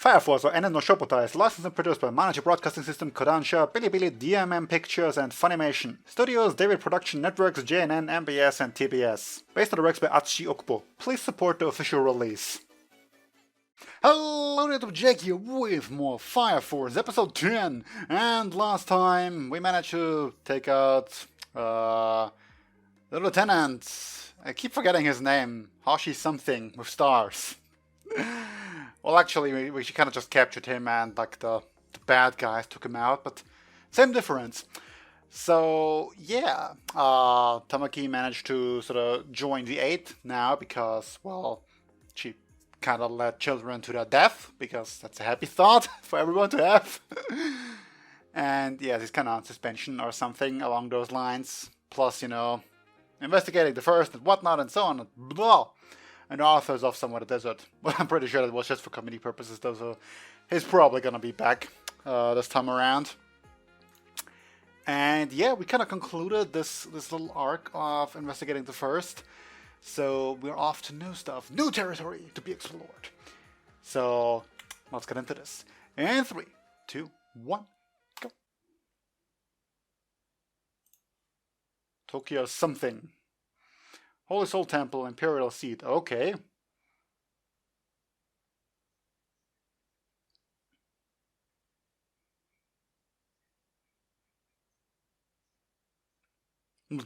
Fire Force, or Enen no Shouboutai, is licensed and produced by Manager Broadcasting System, Kodansha, Bilibili, DMM Pictures, and Funimation. Studios, David Production Networks, JNN, MBS, and TBS. Based on the works by Atsushi Okubo. Please support the official release. Hello, YouTube, Jake here with more Fire Force, episode 10. And last time we managed to take out the lieutenant. I keep forgetting his name. Hashi something with stars. Well, actually, we kind of just captured him and like the bad guys took him out, but same difference. So yeah, Tamaki managed to sort of join the 8 now because, well, she kind of led children to their death, because that's a happy thought for everyone to have. And yeah, he's kind of on suspension or something along those lines. Plus, you know, investigating the first and whatnot and so on and blah. And Arthur's off somewhere in the desert. But I'm pretty sure it was just for comedy purposes though, so he's probably gonna be back this time around. And yeah, we kind of concluded this little arc of investigating the first. So we're off to new stuff, new territory to be explored. So let's get into this. And 3, 2, 1, go. Tokyo something. Holy Soul Temple, Imperial Seat. Okay.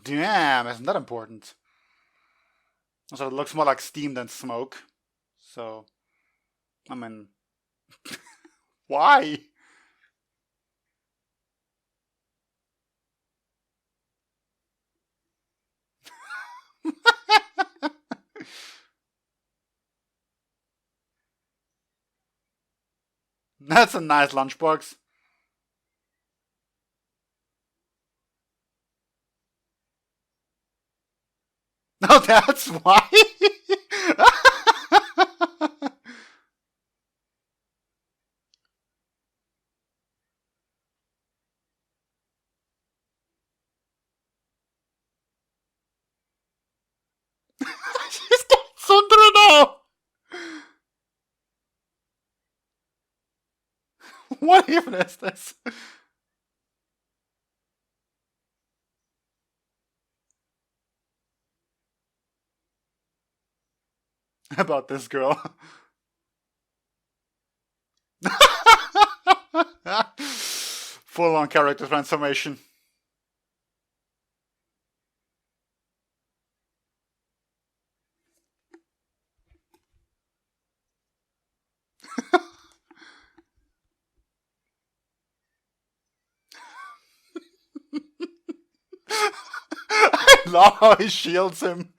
Damn, isn't that important? Also, it looks more like steam than smoke. So, I mean, why? That's a nice lunchbox. No, that's why. She's getting sundry now. What even is this? About this girl. Full on character transformation. I love how he shields him.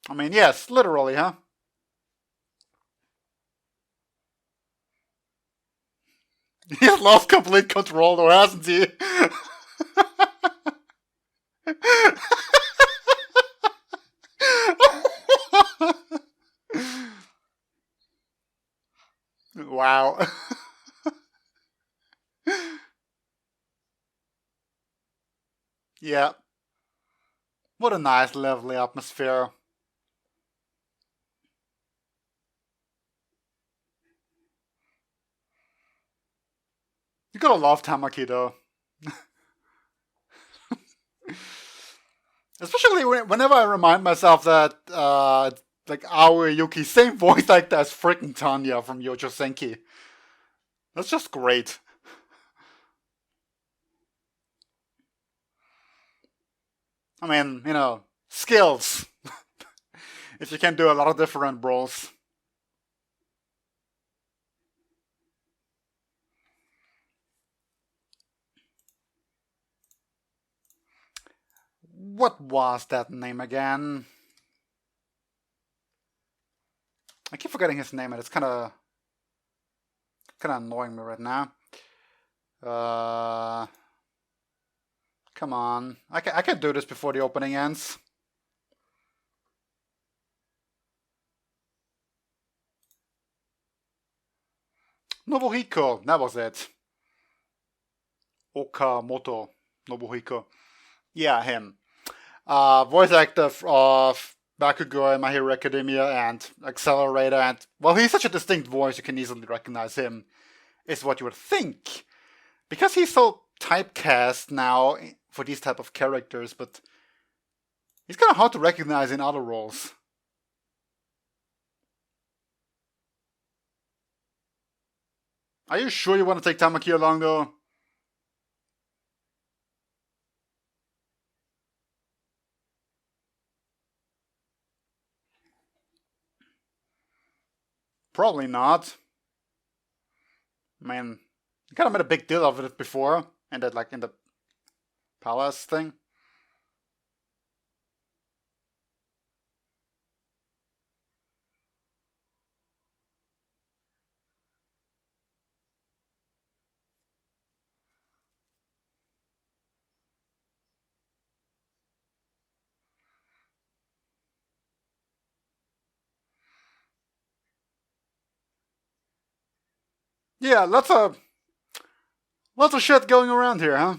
I mean, yes, literally, huh? He's lost complete control, though, hasn't he? Wow. Yeah. What a nice, lovely atmosphere. You gotta love Tamaki, though. Especially whenever I remind myself that, like, Aoi Yuki, same voice like as freaking Tanya from Yojo Senki. That's just great. I mean, you know, skills. If you can do a lot of different roles. What was that name again? I keep forgetting his name and it's kinda annoying me right now. Come on. I can do this before the opening ends. Nobuhiko, that was it. Okamoto Nobuhiko. Yeah, him. Voice actor of Bakugo and My Hero Academia and Accelerator, and well, he's such a distinct voice you can easily recognize him, is what you would think. Because he's so typecast now for these type of characters, but he's kind of hard to recognize in other roles. Are you sure you want to take Tamaki along, though? Probably not. I mean, you kind of made a big deal of it before, and that, like, in the palace thing. Yeah, lots of shit going around here, huh?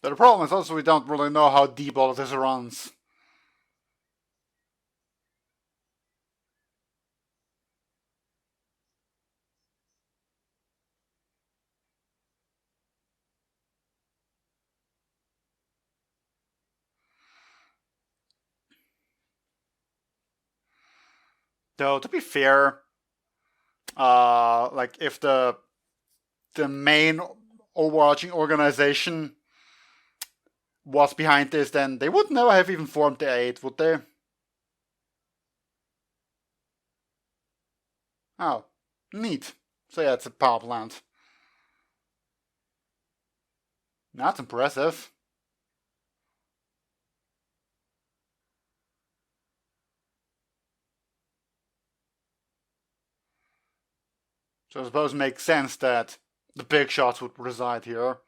But the problem is also we don't really know how deep all of this runs. Though, to be fair, like if the main overarching organization was behind this, then they would never have even formed the Eight, would they? Oh, neat. So yeah, it's a power plant. That's impressive. So I suppose it makes sense that the big shots would reside here.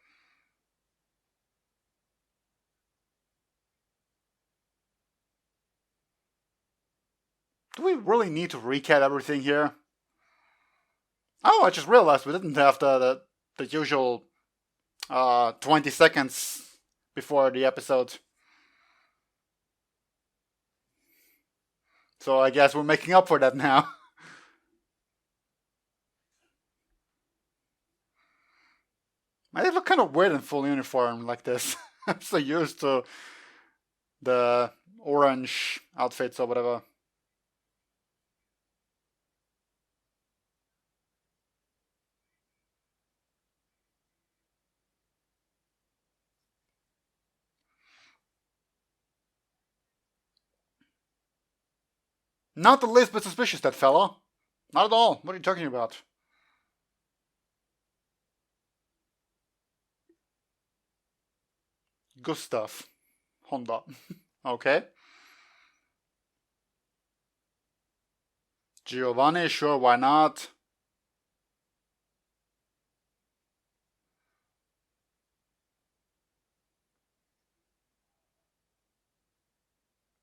Do we really need to recap everything here? Oh, I just realized we didn't have the usual 20 seconds before the episode. So I guess we're making up for that now. They look kind of weird in full uniform like this. I'm so used to the orange outfits or whatever. Not the least bit suspicious, that fella. Not at all. What are you talking about? Gustav. Honda. Okay. Giovanni, sure, why not?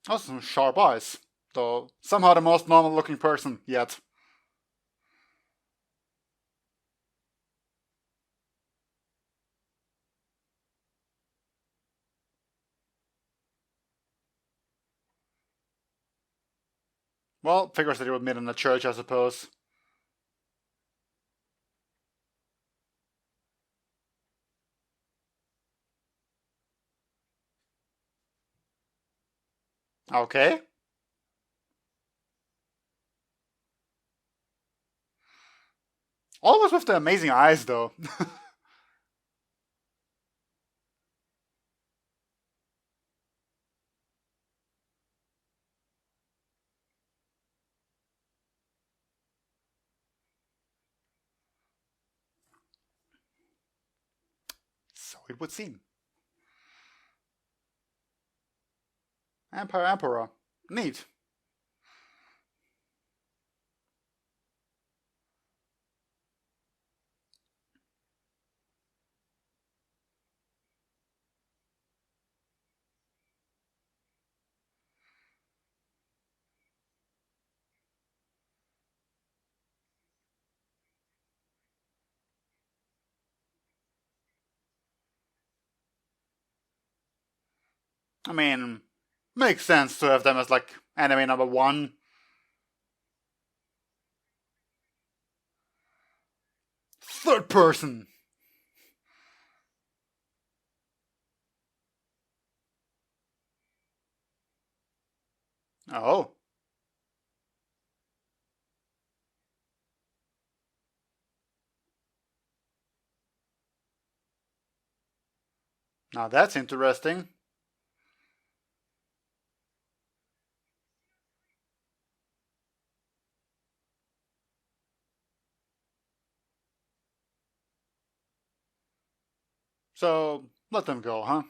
Oh, some sharp eyes. Though somehow the most normal looking person yet. Well, figures that he would meet in a church, I suppose. Okay. Always with the amazing eyes, though. So it would seem. Empire Emperor. Neat. I mean, makes sense to have them as like enemy number 1. Third person. Oh. Now that's interesting. So, let them go, huh?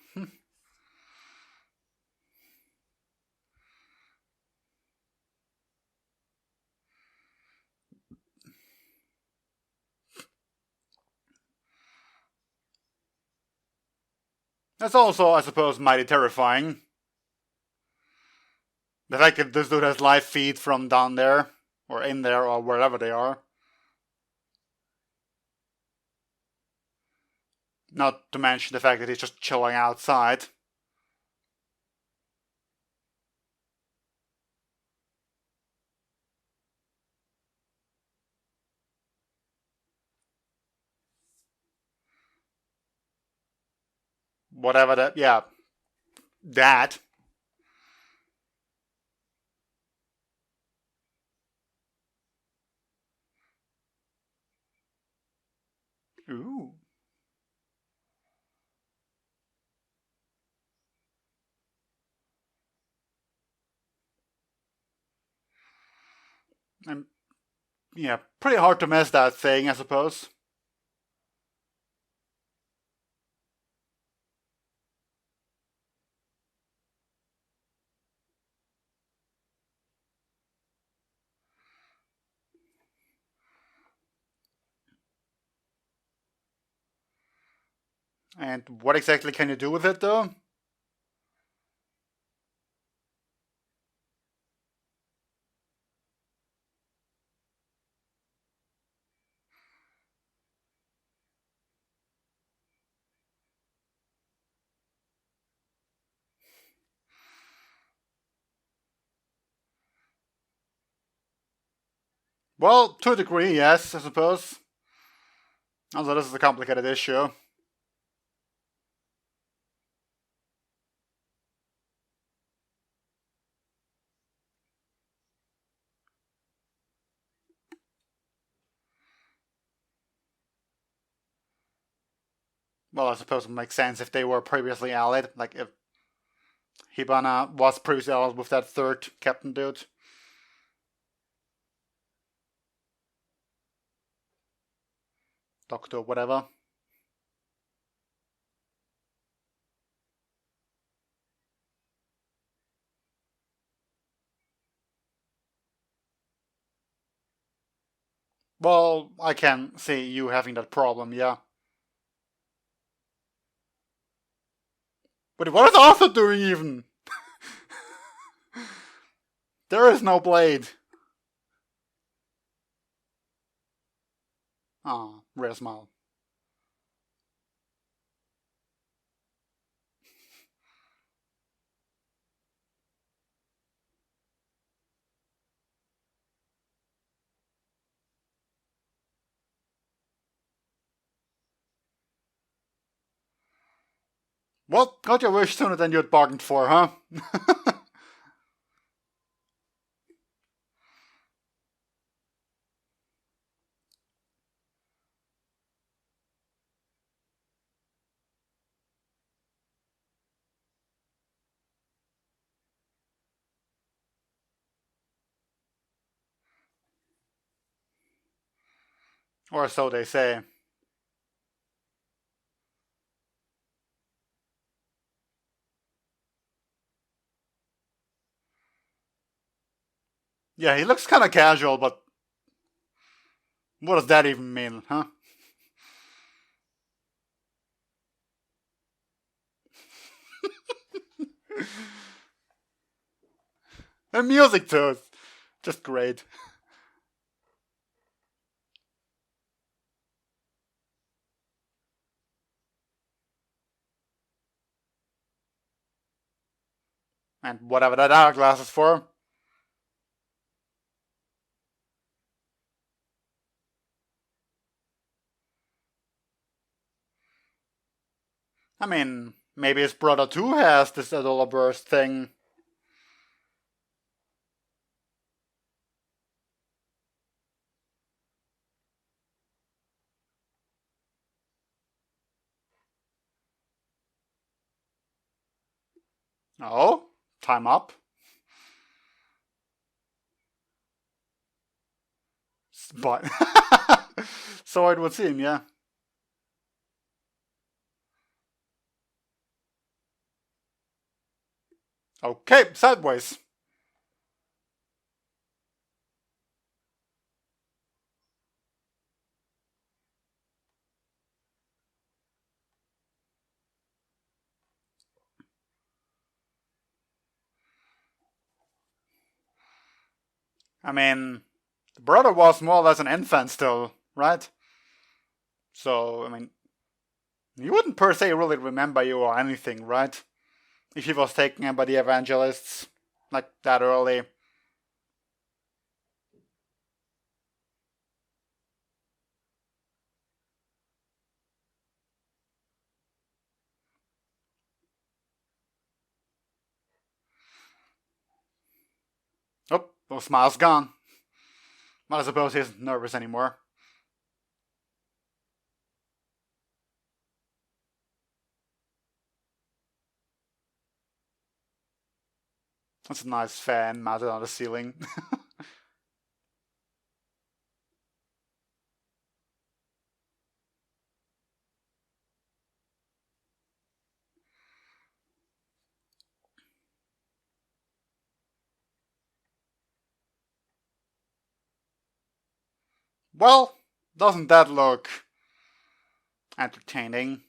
That's also, I suppose, mighty terrifying. The fact that this dude has live feed from down there, or in there, or wherever they are. Not to mention the fact that he's just chilling outside. Whatever that, yeah. That. Ooh. And, yeah, pretty hard to miss that thing, I suppose. And what exactly can you do with it, though? Well, to a degree, yes, I suppose. Although this is a complicated issue. Well, I suppose it makes sense if they were previously allied. Like, if Hibana was previously allied with that third captain dude. Doctor, whatever. Well, I can see you having that problem, yeah. But what is Arthur doing even? There is no blade. Ah, rare smile. Well, got your wish sooner than you'd bargained for, huh? Or so they say. Yeah, he looks kind of casual, but what does that even mean, huh? And music too, it's just great. And whatever that hourglass is for. I mean, maybe his brother too has this dollar burst thing. Oh, time up. But so it would seem, yeah. Okay, sideways. I mean, the brother was more or less an infant still, right? So, I mean, he wouldn't per se really remember you or anything, right? If he was taken in by the evangelists, like that early. Oh, those smiles gone. Well, I suppose he's nervous anymore. That's a nice fan mounted on the ceiling. Well, doesn't that look entertaining?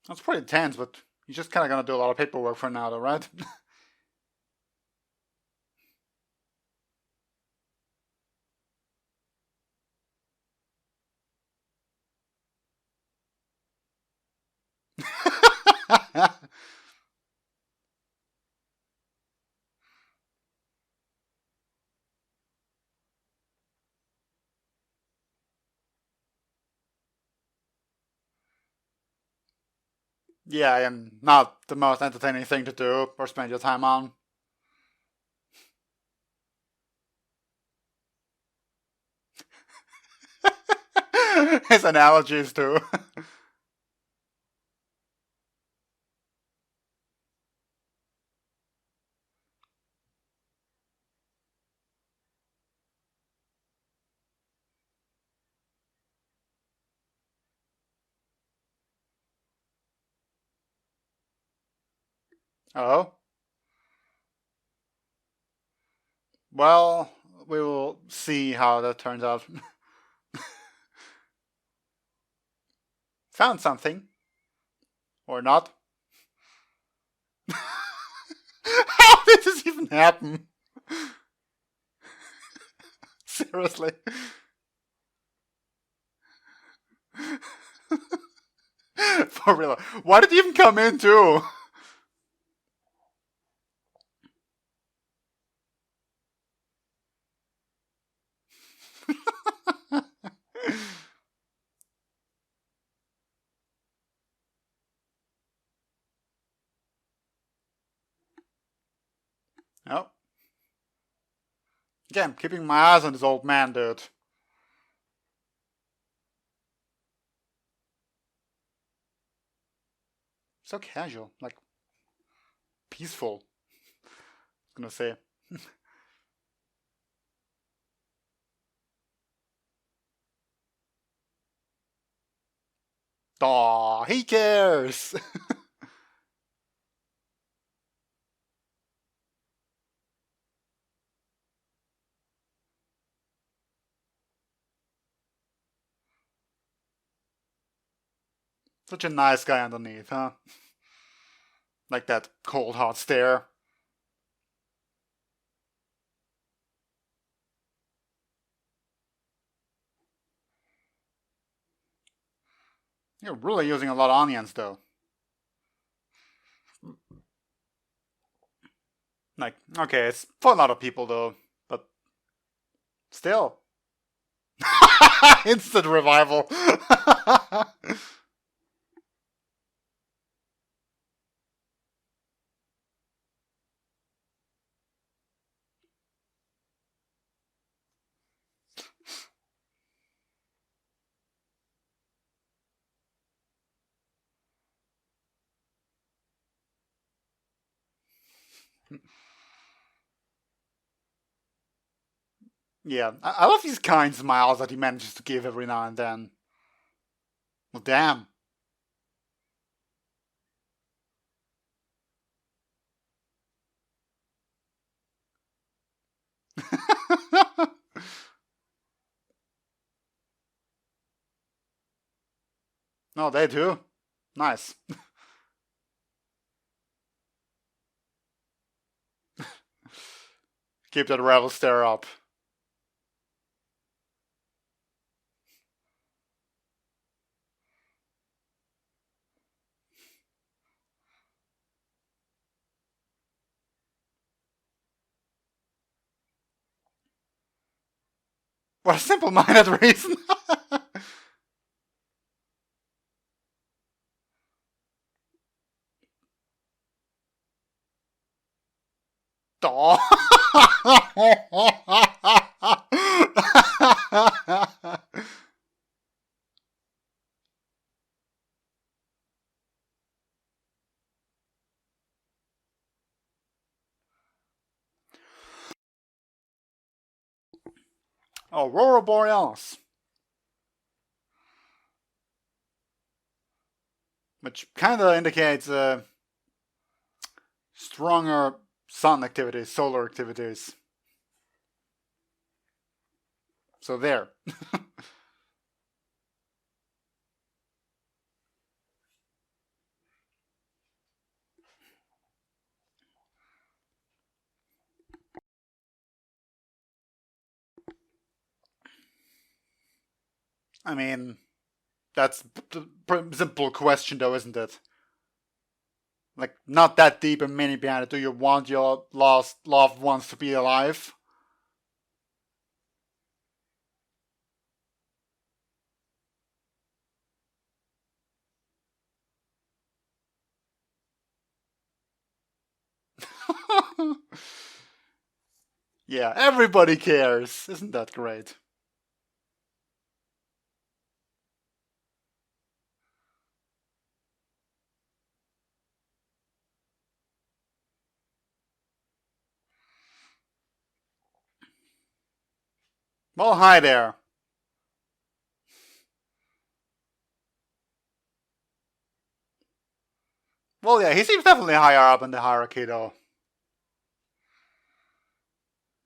That's pretty intense, but you're just kind of gonna do a lot of paperwork for now, though, right? Yeah, and not the most entertaining thing to do or spend your time on. His analogies, too. Oh? Well, we will see how that turns out. Found something. Or not. How did this even happen? Seriously. For real. Why did he even come in, too? Oh. Again, keeping my eyes on this old man, dude. So casual. Like, peaceful. I was gonna say. Aw, he cares! Such a nice guy underneath, huh? Like that cold, hard stare. You're really using a lot of onions, though. Like, okay, it's for a lot of people, though, but still. Instant revival. Yeah, I love these kind smiles that he manages to give every now and then. Well, damn. No, they do. Nice. Keep that rebel stare up. What a simple-minded reason. Aw. Aurora Borealis. Which kind of indicates stronger sun activities, solar activities. So there. I mean, that's a simple question though, isn't it? Like, not that deep and meaning behind it. Do you want your lost loved ones to be alive? Yeah, everybody cares. Isn't that great? Well, hi there. Well, yeah, he seems definitely higher up in the hierarchy, though.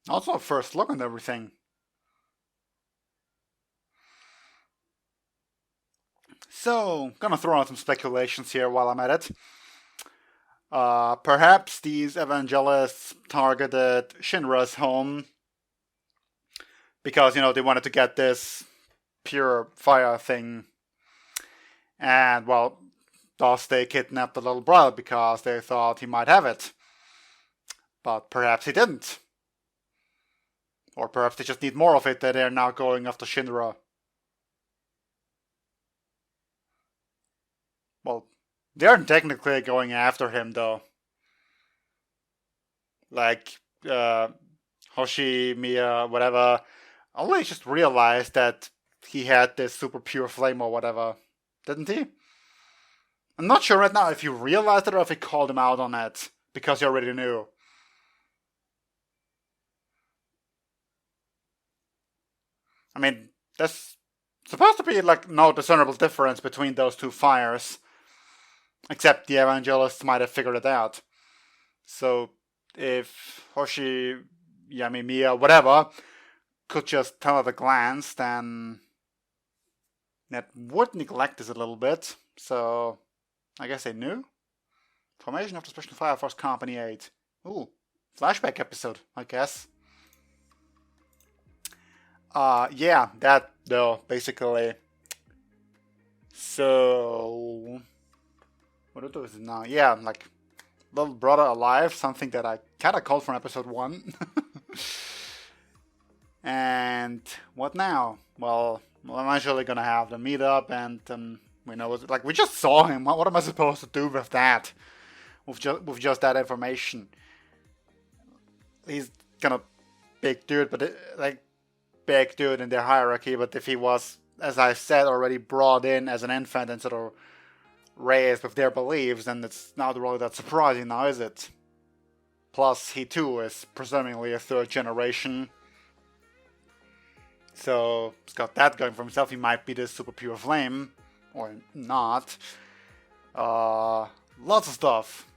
Also, first look and everything. So, gonna throw out some speculations here while I'm at it. Perhaps these evangelists targeted Shinra's home because, you know, they wanted to get this pure fire thing. And, well, thus they kidnapped the little brother because they thought he might have it. But perhaps he didn't. Or perhaps they just need more of it that they're now going after Shinra. Well, they aren't technically going after him, though. Like, Hoshi, Mia, whatever, only just realized that he had this super pure flame or whatever, didn't he? I'm not sure right now if he realized it or if he called him out on it, because he already knew. I mean, there's supposed to be, like, no discernible difference between those two fires, except the evangelists might have figured it out. So, if Hoshi, Yami, Mia, whatever, could just tell at a glance, then that would neglect this a little bit. So I guess they knew. Formation of the Special Fire Force Company 8. Ooh, flashback episode, I guess. Yeah, that though, basically. So what is it now? Yeah, like little brother alive, something that I kinda called from episode 1. And what now? Well, we're eventually gonna have the meetup, and we know like we just saw him. What am I supposed to do with that? With just that information? He's kind of big dude, but like big dude in their hierarchy. But if he was, as I said, already brought in as an infant and sort of raised with their beliefs, then it's not really that surprising now, is it? Plus, he too is presumably a third generation. So he's got that going for himself. He might be this super pure flame, or not. Lots of stuff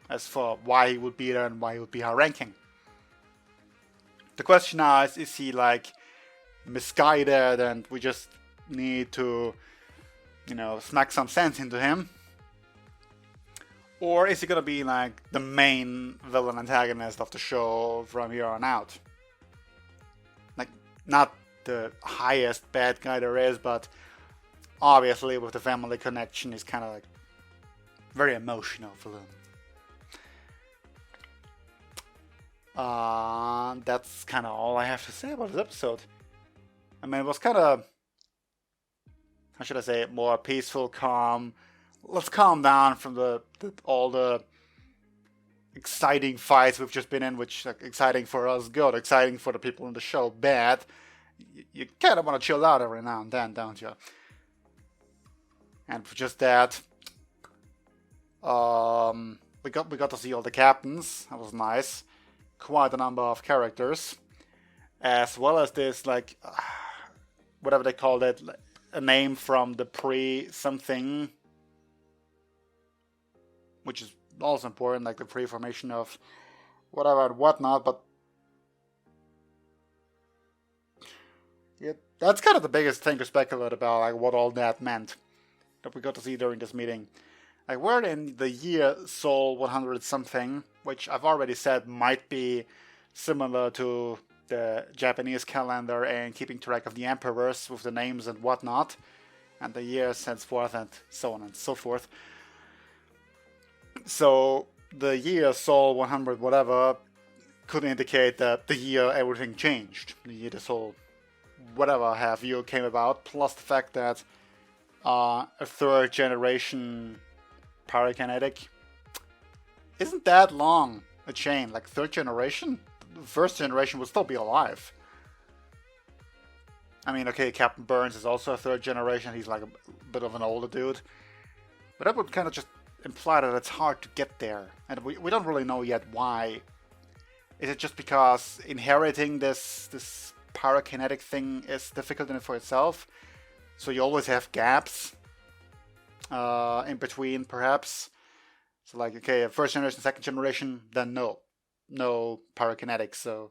as for why he would be there and why he would be high ranking. The question now is he like misguided and we just need to, you know, smack some sense into him? Or is he gonna be like the main villain antagonist of the show from here on out? Like, not the highest bad guy there is, but obviously with the family connection, he's kind of like very emotional villain. That's kind of all I have to say about this episode. I mean, it was kind of, how should I say it, more peaceful, calm. Let's calm down from all the exciting fights we've just been in, which like, exciting for us, good. Exciting for the people in the show, bad. You kind of want to chill out every now and then, don't you? And for just that, we got to see all the captains. That was nice. Quite a number of characters, as well as this like whatever they called it, a name from the pre-something, which is also important, like the pre-formation of whatever and whatnot. But yeah, that's kind of the biggest thing to speculate about, like what all that meant that we got to see during this meeting. Like we're in the year Sol 100 something, which I've already said might be similar to the Japanese calendar and keeping track of the emperors with the names and whatnot, and the years henceforth and so on and so forth. So the year Sol 100 whatever could indicate that the year everything changed. The year this whole whatever have you came about, plus the fact that a third generation pyrokinetic isn't that long a chain. Like third generation, the first generation would still be alive. I mean, okay, Captain Burns is also a third generation. He's like a bit of an older dude, but that would kind of just imply that it's hard to get there, and we don't really know yet why. Is it just because inheriting this pyrokinetic thing is difficult in it for itself, so you always have gaps in between, perhaps? So like, okay, first generation, second generation, then no pyrokinetics. So,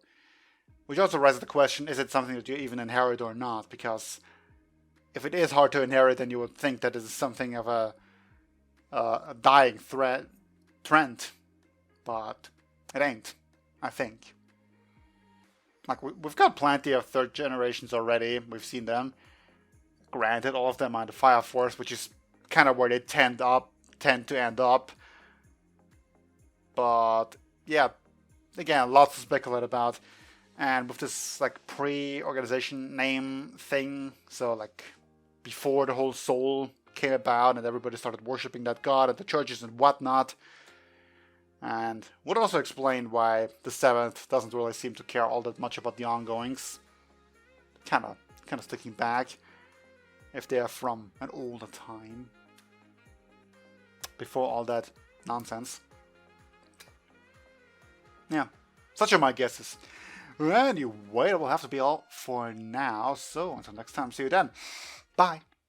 which also raises the question: is it something that you even inherit or not? Because if it is hard to inherit, then you would think that it is something of a dying trend, but it ain't. I think. Like we've got plenty of third generations already. We've seen them. Granted, all of them are the Fire Force, which is kind of where they tend to end up. But yeah, again, lots to speculate about. And with this like pre-organization name thing, so like before the whole Soul came about and everybody started worshipping that god at the churches and whatnot. And would also explain why the 7th doesn't really seem to care all that much about the ongoings. Kind of sticking back, if they are from an older time, before all that nonsense. Yeah, such are my guesses. Anyway, it will have to be all for now. So until next time, see you then. Bye.